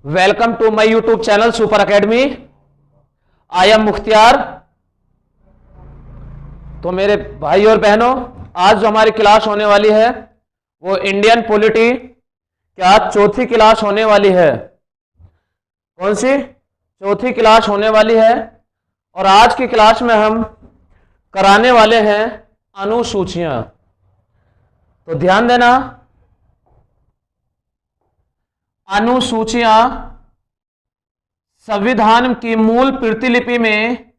Welcome to my YouTube channel super academy. I am Mukhtiyar. तो मेरे भाई और बहनों, आज जो हमारी क्लास होने वाली है वो इंडियन पॉलिटी क्या चौथी क्लास होने वाली है। कौन सी? चौथी क्लास होने वाली है। और आज की क्लास में हम कराने वाले हैं अनुसूचियां। तो ध्यान देना, अनुसूचियां संविधान की मूल प्रतिलिपि में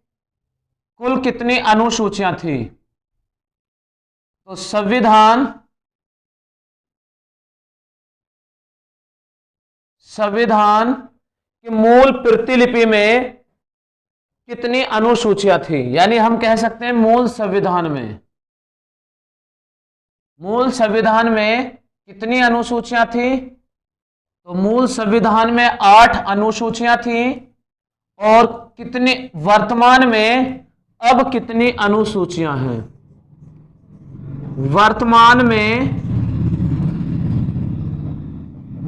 कुल कितनी अनुसूचियां थी? तो संविधान की मूल प्रतिलिपि में कितनी अनुसूचियां थी, यानी हम कह सकते हैं मूल संविधान में कितनी अनुसूचियां थी? तो मूल संविधान में 8 अनुसूचियां थी। और कितनी वर्तमान में अब कितनी अनुसूचियां हैं? वर्तमान में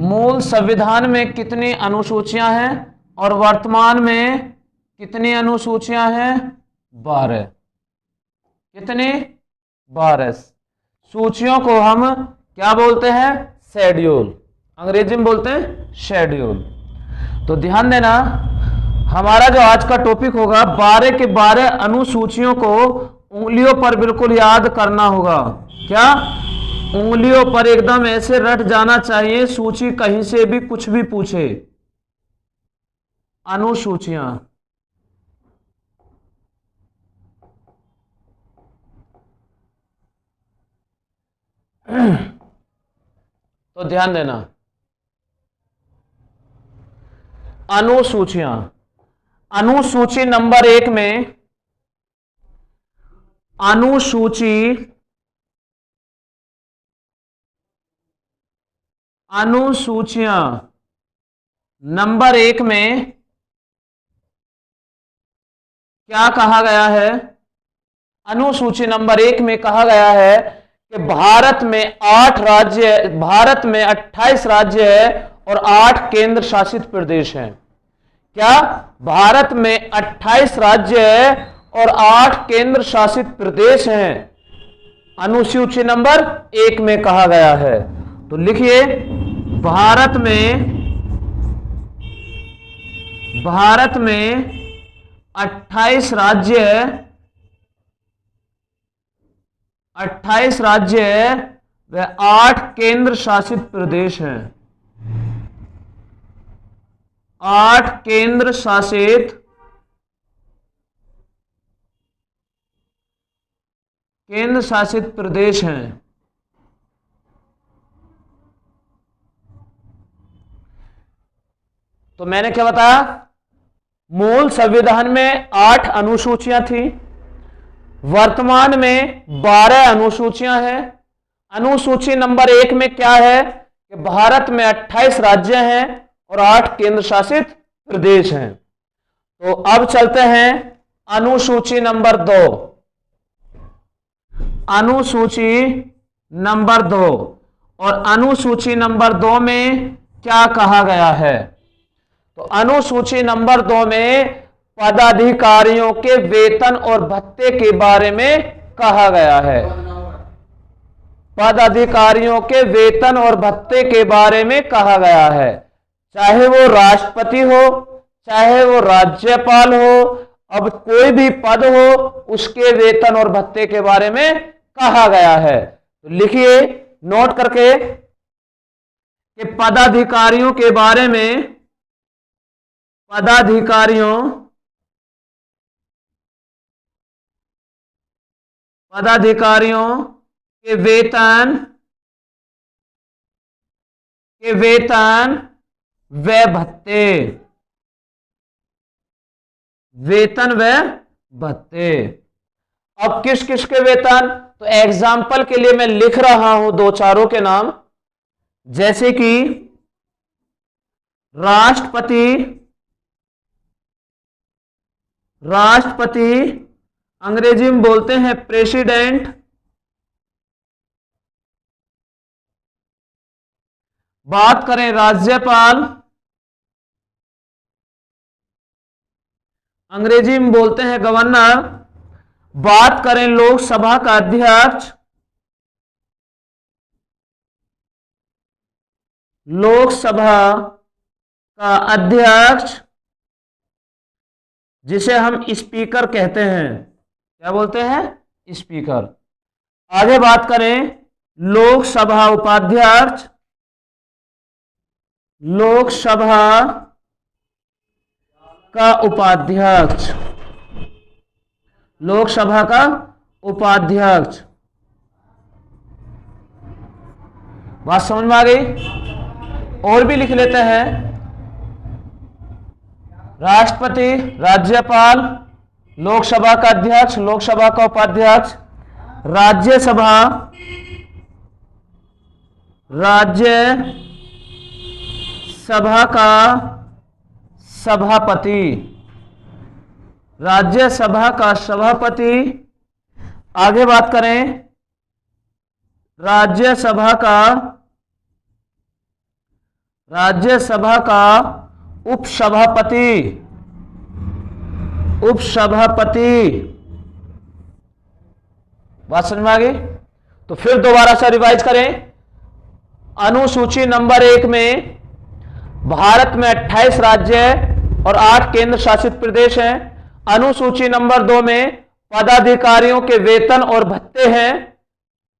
मूल संविधान में कितनी अनुसूचियां हैं और वर्तमान में कितनी अनुसूचियां हैं? 12। कितनी? 12 सूचियों को हम क्या बोलते हैं? शेड्यूल। अंग्रेजी में बोलते हैं शेड्यूल। तो ध्यान देना, हमारा जो आज का टॉपिक होगा 12 के 12 अनुसूचियों को उंगलियों पर बिल्कुल याद करना होगा। क्या? उंगलियों पर एकदम ऐसे रट जाना चाहिए, सूची कहीं से भी कुछ भी पूछे। अनुसूचियां। तो ध्यान देना, अनुसूचियां। अनुसूची नंबर 1 में अनुसूचियां नंबर 1 में क्या कहा गया है? अनुसूची नंबर 1 में कहा गया है कि भारत में 28 राज्य है और 8 केंद्र शासित प्रदेश हैं। क्या? भारत में 28 राज्य है और 8 केंद्र शासित प्रदेश हैं। अनुसूची नंबर 1 में कहा गया है। तो लिखिए, भारत में 28 राज्य है, 28 राज्य है व 8 केंद्र शासित प्रदेश हैं। 8 केंद्र शासित प्रदेश हैं। तो मैंने क्या बताया? मूल संविधान में 8 अनुसूचियां थी, वर्तमान में 12 अनुसूचियां हैं। अनुसूची नंबर 1 में क्या है कि भारत में 28 राज्य हैं और 8 केंद्र शासित प्रदेश हैं। तो अब चलते हैं अनुसूची नंबर 2। अनुसूची नंबर 2। और अनुसूची नंबर 2 में क्या कहा गया है? तो अनुसूची नंबर 2 में पदाधिकारियों के वेतन और भत्ते के बारे में कहा गया है। पदाधिकारियों के वेतन और भत्ते के बारे में कहा गया है। चाहे वो राष्ट्रपति हो, चाहे वो राज्यपाल हो, अब कोई भी पद हो, उसके वेतन और भत्ते के बारे में कहा गया है। तो लिखिए नोट करके कि पदाधिकारियों के बारे में, पदाधिकारियों के वेतन व भत्ते। वेतन व भत्ते। अब किस किस के वेतन? तो एग्जाम्पल के लिए मैं लिख रहा हूं 2-4 के नाम, जैसे कि राष्ट्रपति अंग्रेजी में बोलते हैं प्रेसिडेंट। बात करें राज्यपाल, अंग्रेजी में बोलते हैं गवर्नर। बात करें लोकसभा का अध्यक्ष, लोकसभा का अध्यक्ष जिसे हम स्पीकर कहते हैं, क्या बोलते हैं? स्पीकर। आगे बात करें लोकसभा उपाध्यक्ष, लोकसभा का उपाध्यक्ष, लोकसभा का उपाध्यक्ष। बात समझ में आ गई? और भी लिख लेते हैं, राष्ट्रपति, राज्यपाल, लोकसभा का अध्यक्ष, लोकसभा का उपाध्यक्ष, राज्यसभा, राज्यसभा का सभापति, राज्यसभा का सभापति। आगे बात करें राज्यसभा का उपसभापति, उपसभापति। बात समझ में आ गई? तो फिर दोबारा से रिवाइज करें। अनुसूची नंबर 1 में भारत में 28 राज्य और 8 केंद्र शासित प्रदेश हैं। अनुसूची नंबर 2 में पदाधिकारियों के वेतन और भत्ते हैं,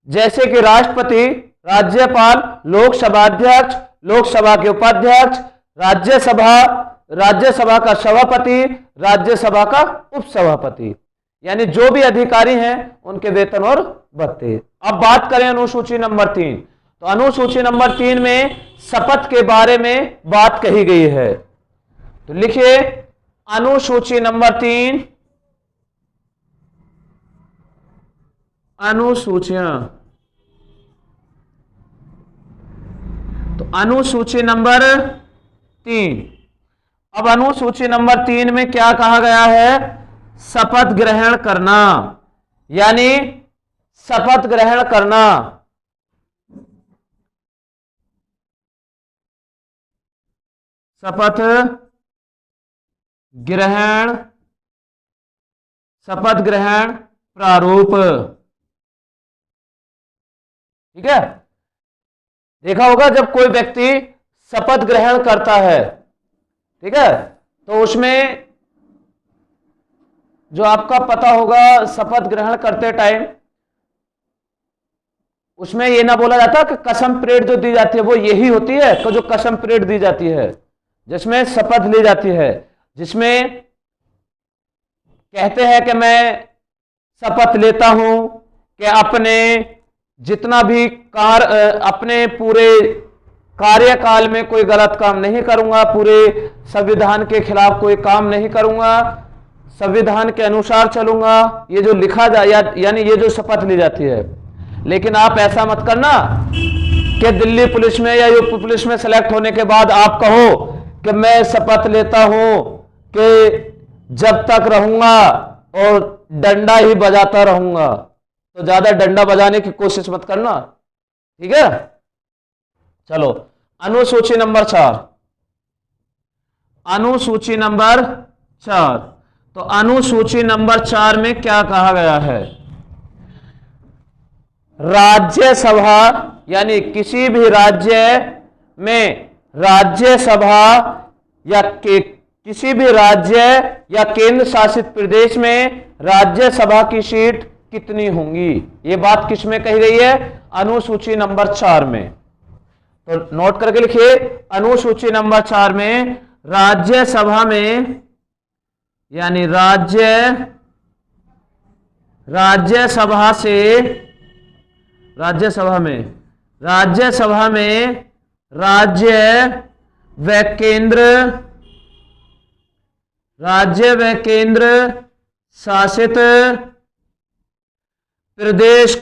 जैसे कि राष्ट्रपति, राज्यपाल, लोकसभा अध्यक्ष, लोकसभा के उपाध्यक्ष, राज्यसभा का सभापति, राज्यसभा का उपसभापति, यानी जो भी अधिकारी हैं उनके वेतन और भत्ते। अब बात करें अनुसूची नंबर 3, तो अनुसूची नंबर 3 में शपथ के बारे में बात कही गई है। तो लिखिए अनुसूची नंबर 3, अनुसूचियां। तो अनुसूची नंबर 3, अब अनुसूची नंबर 3 में क्या कहा गया है? शपथ ग्रहण करना, यानी शपथ ग्रहण करना। शपथ ग्रहण प्रारूप। ठीक है, देखा होगा जब कोई व्यक्ति शपथ ग्रहण करता है, ठीक है, तो उसमें जो आपका पता होगा शपथ ग्रहण करते टाइम उसमें ये ना बोला जाता कि कसम परेड जो दी जाती है वो यही होती है, तो जो कसम परेड दी जाती है जिसमें शपथ ली जाती है, जिसमें कहते हैं कि मैं शपथ लेता हूं कि अपने जितना भी अपने पूरे कार्यकाल में कोई गलत काम नहीं करूंगा, पूरे संविधान के खिलाफ कोई काम नहीं करूंगा, संविधान के अनुसार चलूंगा, ये जो लिखा जाए यानी ये जो शपथ ली जाती है। लेकिन आप ऐसा मत करना कि दिल्ली पुलिस में या यूपी पुलिस में सेलेक्ट होने के बाद आप कहो कि मैं शपथ लेता हूं कि जब तक रहूंगा और डंडा ही बजाता रहूंगा। तो ज्यादा डंडा बजाने की कोशिश मत करना, ठीक है। चलो अनुसूची नंबर 4, अनुसूची नंबर 4। तो अनुसूची नंबर 4 में क्या कहा गया है? राज्यसभा, यानी किसी भी राज्य में राज्यसभा या किसी भी राज्य या केंद्र शासित प्रदेश में राज्यसभा की सीट कितनी होंगी, ये बात किस में कही गई है? अनुसूची नंबर 4 में। तो नोट करके लिखिए, अनुसूची नंबर 4 में राज्यसभा में, यानी राज्यसभा में राज्य व केंद्र शासित प्रदेश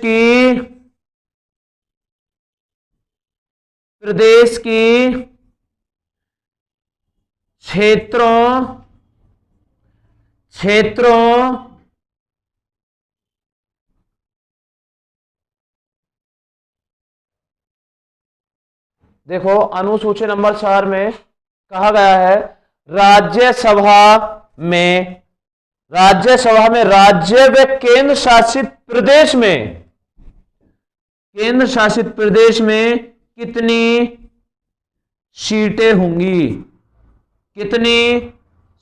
की क्षेत्रों देखो अनुसूची नंबर 4 में कहा गया है राज्यसभा में राज्यसभा में राज्य व केंद्र शासित प्रदेश में, केंद्र शासित प्रदेश में कितनी सीटें होंगी, कितनी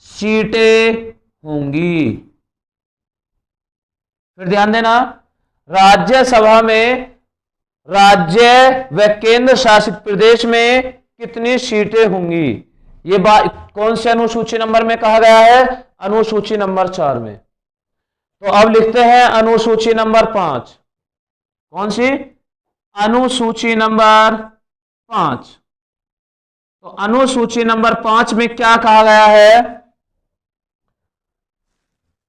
सीटें होंगी। फिर ध्यान देना, राज्यसभा में राज्य व केंद्र शासित प्रदेश में कितनी सीटें होंगी। ये बात कौन से अनुसूची नंबर में कहा गया है? अनुसूची नंबर 4 में। तो अब लिखते हैं अनुसूची नंबर 5। कौन सी? अनुसूची नंबर 5। तो अनुसूची नंबर 5 में क्या कहा गया है?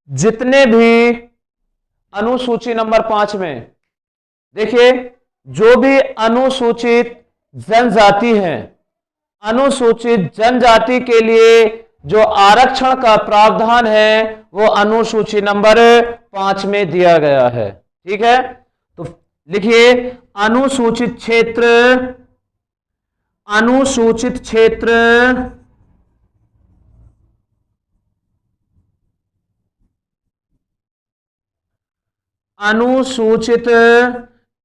जितने भी अनुसूची नंबर 5 में देखिए, जो भी अनुसूचित जनजाति है, अनुसूचित जनजाति के लिए जो आरक्षण का प्रावधान है वो अनुसूची नंबर 5 में दिया गया है। ठीक है, तो लिखिए अनुसूचित क्षेत्र, अनुसूचित क्षेत्र अनुसूचित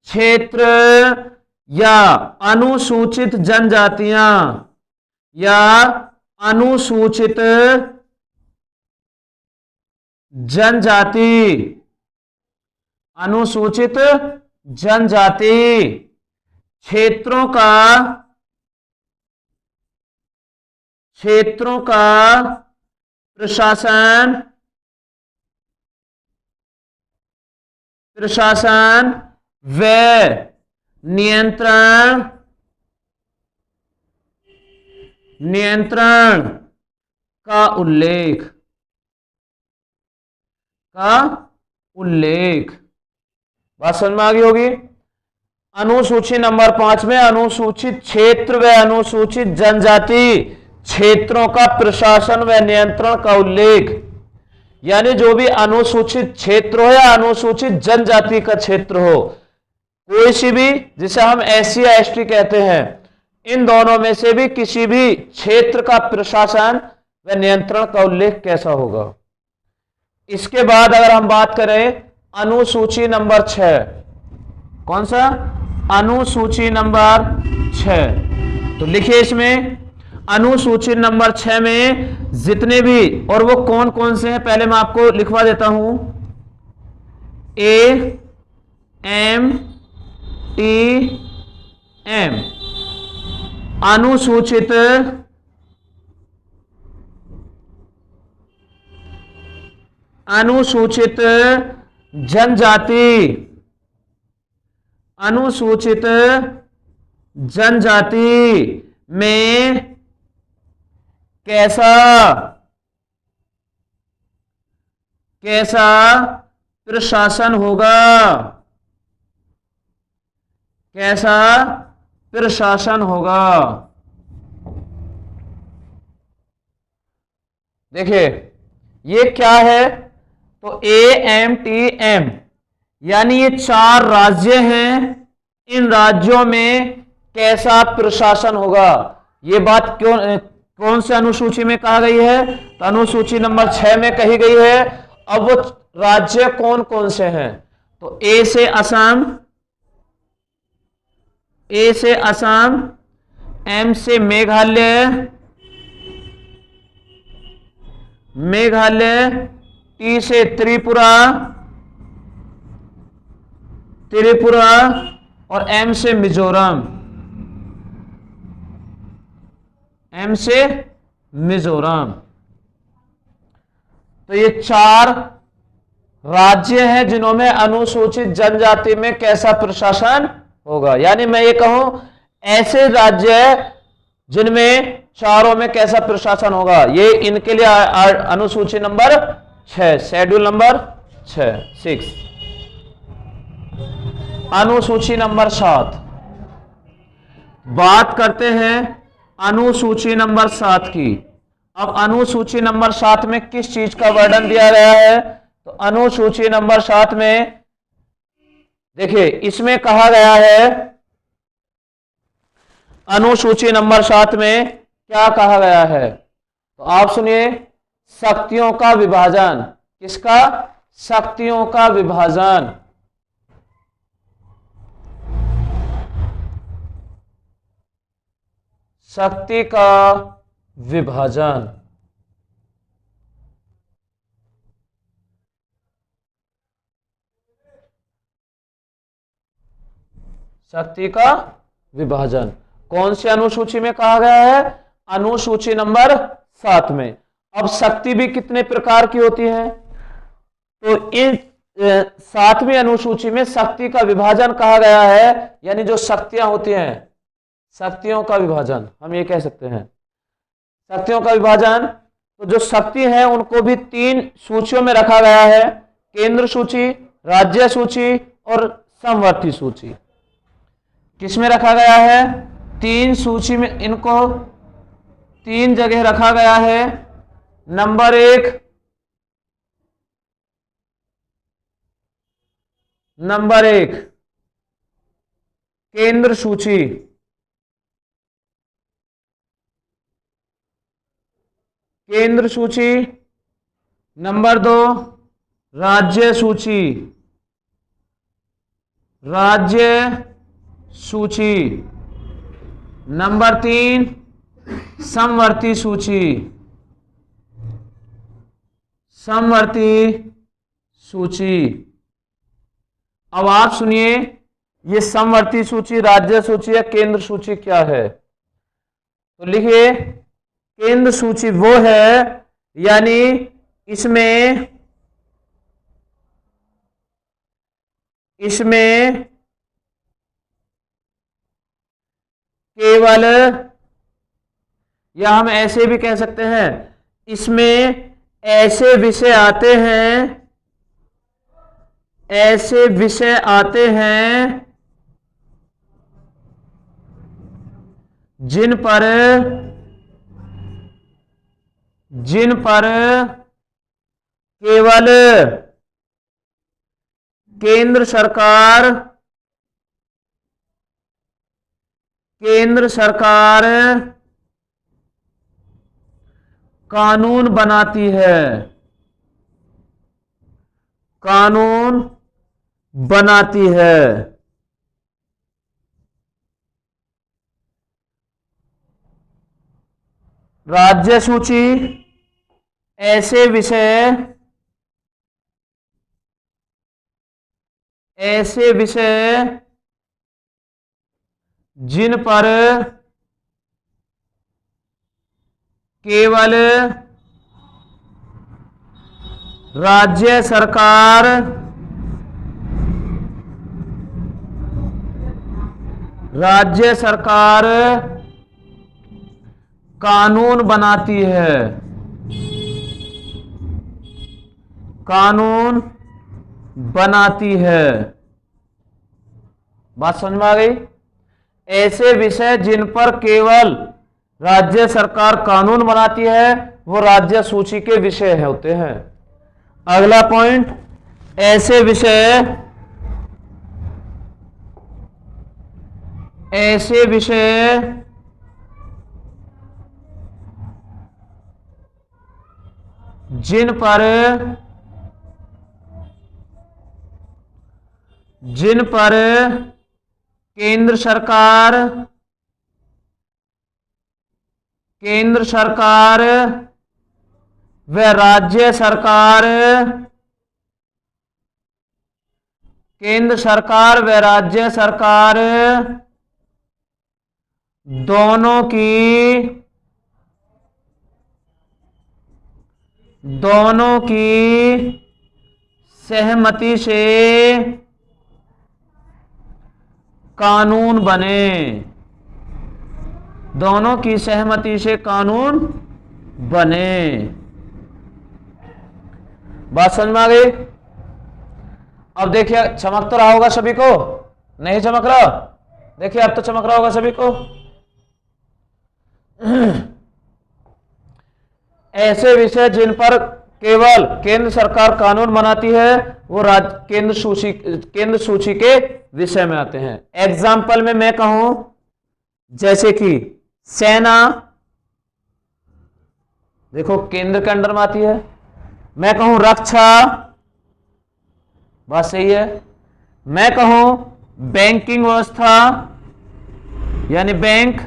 क्षेत्र या अनुसूचित जनजातियां या अनुसूचित जनजाति, अनुसूचित जनजाति क्षेत्रों का प्रशासन व नियंत्रण का उल्लेख बात समझ में आ गई होगी। अनुसूची नंबर 5 में अनुसूचित क्षेत्र व अनुसूचित जनजाति क्षेत्रों का प्रशासन व नियंत्रण का उल्लेख, यानी जो भी अनुसूचित क्षेत्र हो या अनुसूचित जनजाति का क्षेत्र हो, कोई सी भी, जिसे हम एससी या एसटी कहते हैं, इन दोनों में से भी किसी भी क्षेत्र का प्रशासन व नियंत्रण का उल्लेख कैसा होगा। इसके बाद अगर हम बात करें अनुसूची नंबर 6, कौन सा? अनुसूची नंबर 6। तो लिखिए इसमें अनुसूची नंबर 6 में जितने भी, और वो कौन कौन से हैं पहले मैं आपको लिखवा देता हूं। ए एम टी एम अनुसूचित जनजाति, अनुसूचित जनजाति में कैसा प्रशासन होगा, कैसा प्रशासन होगा। देखिए ये क्या है? तो AMTM यानी ये 4 राज्य हैं, इन राज्यों में कैसा प्रशासन होगा। ये बात कौन से अनुसूची में कहा गई है? तो अनुसूची नंबर 6 में कही गई है। अब वो राज्य कौन कौन से हैं? तो ए से असम, एम से मेघालय, टी से त्रिपुरा और एम से मिजोरम, तो ये 4 राज्य हैं जिन्होंने अनुसूचित जनजाति में कैसा प्रशासन होगा। यानी मैं ये कहूं ऐसे राज्य जिनमें चारों में कैसा प्रशासन होगा, ये इनके लिए अनुसूची नंबर 6, शेड्यूल नंबर 6। अनुसूची नंबर 7, बात करते हैं अनुसूची नंबर 7 की। अब अनुसूची नंबर 7 में किस चीज का वर्णन दिया गया है? तो अनुसूची नंबर 7 में देखिए इसमें कहा गया है, अनुसूची नंबर 7 में क्या कहा गया है? तो आप सुनिए, शक्तियों का विभाजन, किसका? शक्तियों का विभाजन। शक्ति का विभाजन। शक्ति का विभाजन कौन सी अनुसूची में कहा गया है? अनुसूची नंबर 7 में। अब शक्ति भी कितने प्रकार की होती है? तो इन 7वीं अनुसूची में शक्ति का विभाजन कहा गया है, यानी जो शक्तियां होती हैं, शक्तियों का विभाजन हम ये कह सकते हैं। शक्तियों का विभाजन, तो जो शक्ति है उनको भी 3 सूचियों में रखा गया है, केंद्र सूची, राज्य सूची और समवर्ती सूची। किसमें रखा गया है? 3 सूची में, इनको 3 जगह रखा गया है। नंबर 1, केंद्र सूची। केंद्र सूची। नंबर 2, राज्य सूची। राज्य सूची। नंबर 3, समवर्ती सूची। समवर्ती सूची। अब आप सुनिए, ये समवर्ती सूची, राज्य सूची या केंद्र सूची क्या है? तो लिखिए, केंद्र सूची वो है, यानी इसमें केवल, या हम ऐसे भी कह सकते हैं, इसमें ऐसे विषय आते हैं जिन पर केवल केंद्र सरकार कानून बनाती है। कानून बनाती है। राज्य सूची, ऐसे विषय जिन पर केवल राज्य सरकार कानून बनाती है। कानून बनाती है। बात समझ में आ गई? ऐसे विषय जिन पर केवल राज्य सरकार कानून बनाती है वो राज्य सूची के विषय होते हैं। अगला पॉइंट, ऐसे विषय जिन पर केंद्र सरकार व राज्य सरकार दोनों की सहमति से कानून बने। दोनों की सहमति से कानून बने। बात समझ में आ गई? अब देखिए, चमक तो रहा होगा सभी को? नहीं चमक रहा? देखिए, अब तो चमक रहा होगा सभी को। ऐसे विषय जिन पर केवल केंद्र सरकार कानून बनाती है वो केंद्र सूची के विषय में आते हैं। एग्जाम्पल में मैं कहूं, जैसे कि सेना, देखो केंद्र के अंडर में आती है। मैं कहूं रक्षा, बात सही है। मैं कहूं बैंकिंग व्यवस्था यानी बैंक,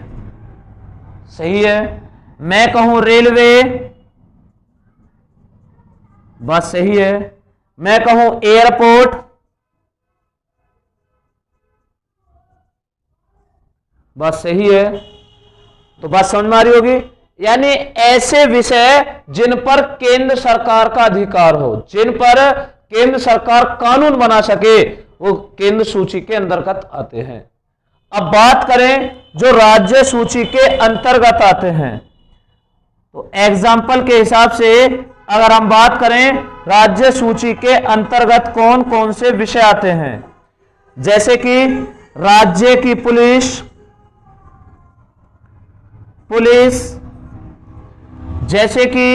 सही है। मैं कहूं रेलवे, बात सही है। मैं कहूं एयरपोर्ट, बात सही है। तो बात समझ में आ रही होगी। यानी ऐसे विषय जिन पर केंद्र सरकार का अधिकार हो, जिन पर केंद्र सरकार कानून बना सके, वो केंद्र सूची के अंतर्गत आते हैं। अब बात करें जो राज्य सूची के अंतर्गत आते हैं, तो एग्जाम्पल के हिसाब से अगर हम बात करें राज्य सूची के अंतर्गत कौन कौन से विषय आते हैं, जैसे कि राज्य की पुलिस, जैसे कि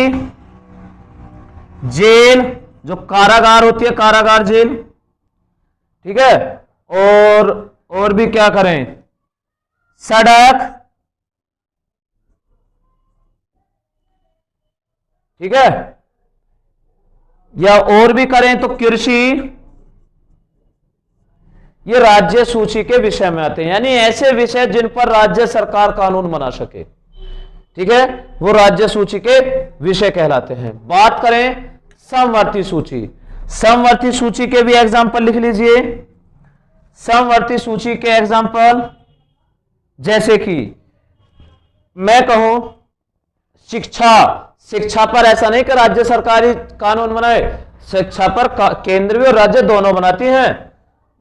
जेल, जो कारागार होती है, कारागार जेल, ठीक है। और भी क्या करें, सड़क, ठीक है, या और भी करें तो कृषि, ये राज्य सूची के विषय में आते हैं। यानी ऐसे विषय जिन पर राज्य सरकार कानून बना सके, ठीक है, वो राज्य सूची के विषय कहलाते हैं। बात करें समवर्ती सूची, समवर्ती सूची के भी एग्जाम्पल लिख लीजिए। समवर्ती सूची के एग्जाम्पल जैसे कि मैं कहूं शिक्षा, शिक्षा पर ऐसा नहीं कि राज्य सरकारी कानून बनाए, शिक्षा पर केंद्र भी और राज्य दोनों बनाती हैं।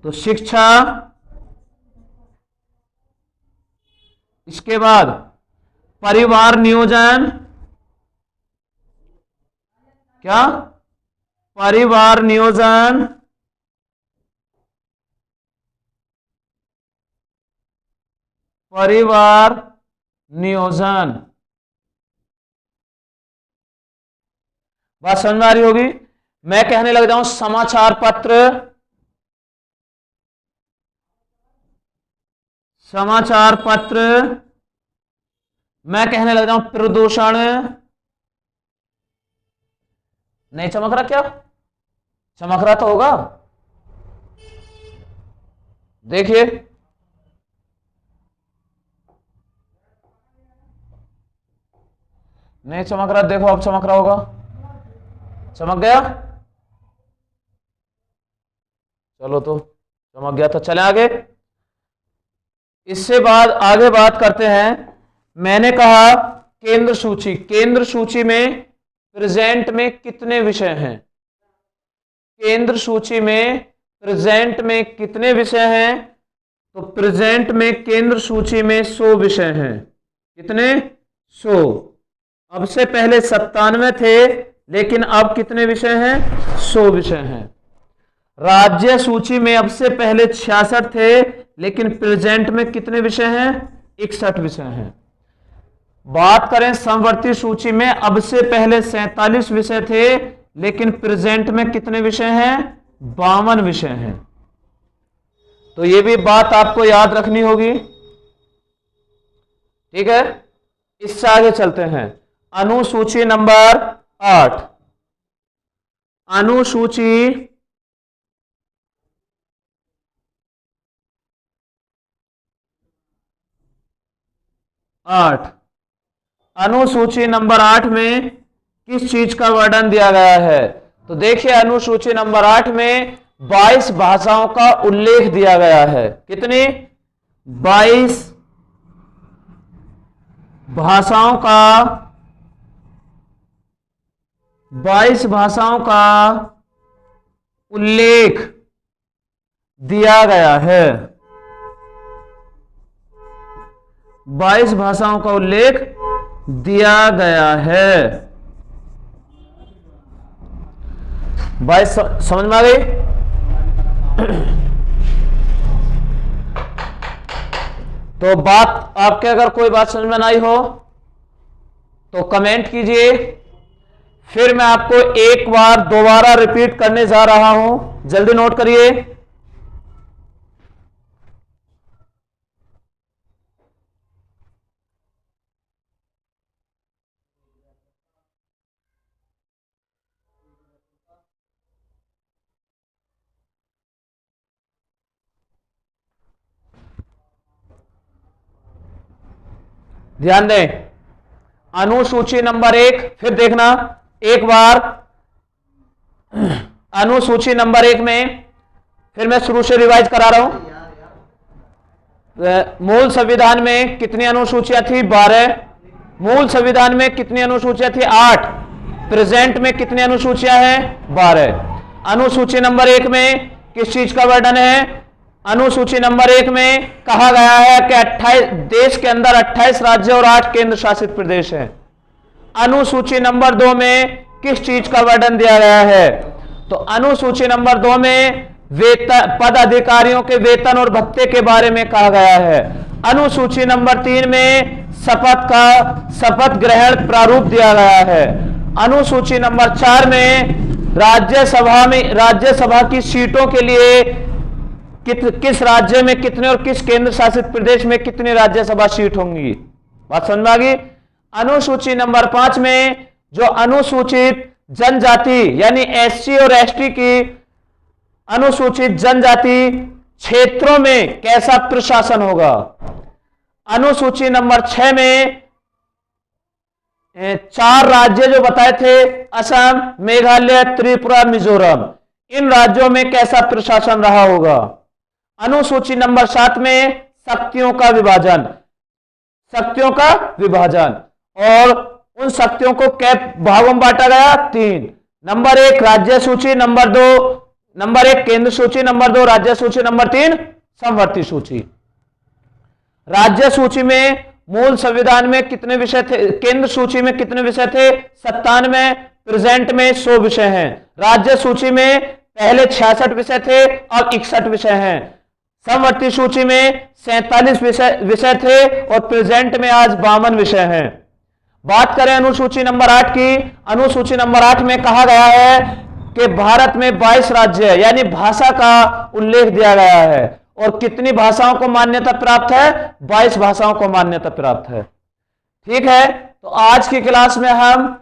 तो शिक्षा, इसके बाद परिवार नियोजन, क्या, परिवार नियोजन, परिवार नियोजन, बात समझ में आ रही होगी। मैं कहने लग जाऊं समाचार पत्र, समाचार पत्र, मैं कहने लग जाऊं प्रदूषण, नहीं चमक रहा क्या, चमक रहा तो होगा, देखिए, नहीं चमक रहा, देखो अब चमक रहा होगा, चमक गया, चलो तो चमक गया तो चले आगे। इससे बाद आगे बात करते हैं। मैंने कहा केंद्र सूची, केंद्र सूची में प्रेजेंट में कितने विषय हैं, केंद्र सूची में प्रेजेंट में कितने विषय हैं, तो प्रेजेंट में केंद्र सूची में 100 विषय हैं। कितने, 100। अब से पहले 97 थे, लेकिन अब कितने विषय हैं, 100 विषय हैं। राज्य सूची में अब से पहले 66 थे, लेकिन प्रेजेंट में कितने विषय हैं, 61 विषय हैं। बात करें समवर्ती सूची में अब से पहले 47 विषय थे, लेकिन प्रेजेंट में कितने विषय हैं, 52 विषय हैं। तो ये भी बात आपको याद रखनी होगी, ठीक है। इससे आगे चलते हैं। अनुसूची नंबर 8, अनुसूची 8, अनुसूची नंबर 8 में किस चीज का वर्णन दिया गया है, तो देखिए अनुसूची नंबर 8 में 22 भाषाओं का उल्लेख दिया गया है। कितनी, 22 भाषाओं का, 22 भाषाओं का उल्लेख दिया गया है, 22 भाषाओं का उल्लेख दिया गया है। 22 समझ में आ गई। तो बात आपके अगर कोई बात समझ में नहीं हो तो कमेंट कीजिए, फिर मैं आपको एक बार दोबारा रिपीट करने जा रहा हूं, जल्दी नोट करिए। ध्यान दें, अनुसूची नंबर 1, फिर देखना एक बार, अनुसूची नंबर 1 में फिर मैं शुरू से रिवाइज करा रहा हूं। मूल संविधान में कितनी अनुसूचियां थी? 12। मूल संविधान में कितनी अनुसूचियां थी? 8। प्रेजेंट में कितनी अनुसूचियां हैं? 12। अनुसूची नंबर 1 में किस चीज का वर्णन है? अनुसूची नंबर 1 में कहा गया है कि 28 देश के अंदर 28 राज्य और 8 केंद्र शासित प्रदेश हैं। अनुसूची नंबर 2 में किस चीज का वर्णन दिया गया है? तो अनुसूची नंबर 2 में वेतन, पद अधिकारियों के वेतन और भत्ते के बारे में कहा गया है। अनुसूची नंबर 3 में शपथ ग्रहण प्रारूप दिया गया है। अनुसूची नंबर 4 में राज्यसभा की सीटों के लिए किस राज्य में कितने और किस केंद्र शासित प्रदेश में कितनी राज्यसभा सीट होंगी? बात समझ में आ गई? अनुसूची नंबर 5 में जो अनुसूचित जनजाति यानी एससी और एसटी की अनुसूचित जनजाति क्षेत्रों में कैसा प्रशासन होगा? अनुसूची नंबर 6 में 4 राज्य जो बताए थे, असम, मेघालय, त्रिपुरा, मिजोरम, इन राज्यों में कैसा प्रशासन रहा होगा? अनुसूची नंबर 7 में शक्तियों का विभाजन, और उन शक्तियों को कै भागों में बांटा गया? 3। नंबर 1 राज्य सूची, नंबर 1 केंद्र सूची, नंबर 2 राज्य सूची, नंबर 3 समवर्ती सूची। राज्य सूची में मूल संविधान में कितने विषय थे? केंद्र सूची में कितने विषय थे? 97। प्रेजेंट में 100 विषय हैं। राज्य सूची में पहले 66 विषय थे और 61 विषय हैं। समवर्ती सूची में 47 विषय थे और प्रेजेंट में आज 52 विषय हैं। बात करें अनुसूची नंबर 8 की। अनुसूची नंबर 8 में कहा गया है कि भारत में 22 राज्य है, यानी भाषा का उल्लेख दिया गया है। और कितनी भाषाओं को मान्यता प्राप्त है? 22 भाषाओं को मान्यता प्राप्त है। ठीक है, तो आज की क्लास में हम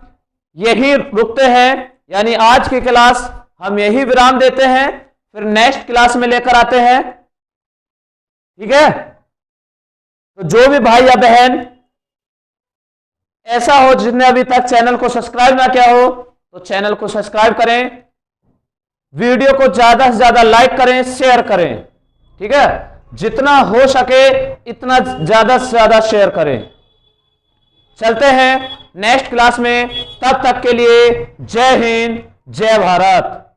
यही रुकते हैं, यानी आज की क्लास हम यही विराम देते हैं, फिर नेक्स्ट क्लास में लेकर आते हैं। ठीक है, तो जो भी भाई या बहन ऐसा हो जिसने अभी तक चैनल को सब्सक्राइब ना किया हो तो चैनल को सब्सक्राइब करें, वीडियो को ज्यादा से ज्यादा लाइक करें, शेयर करें। ठीक है, जितना हो सके इतना ज्यादा से ज्यादा शेयर करें। चलते हैं नेक्स्ट क्लास में, तब तक के लिए जय हिंद, जय भारत।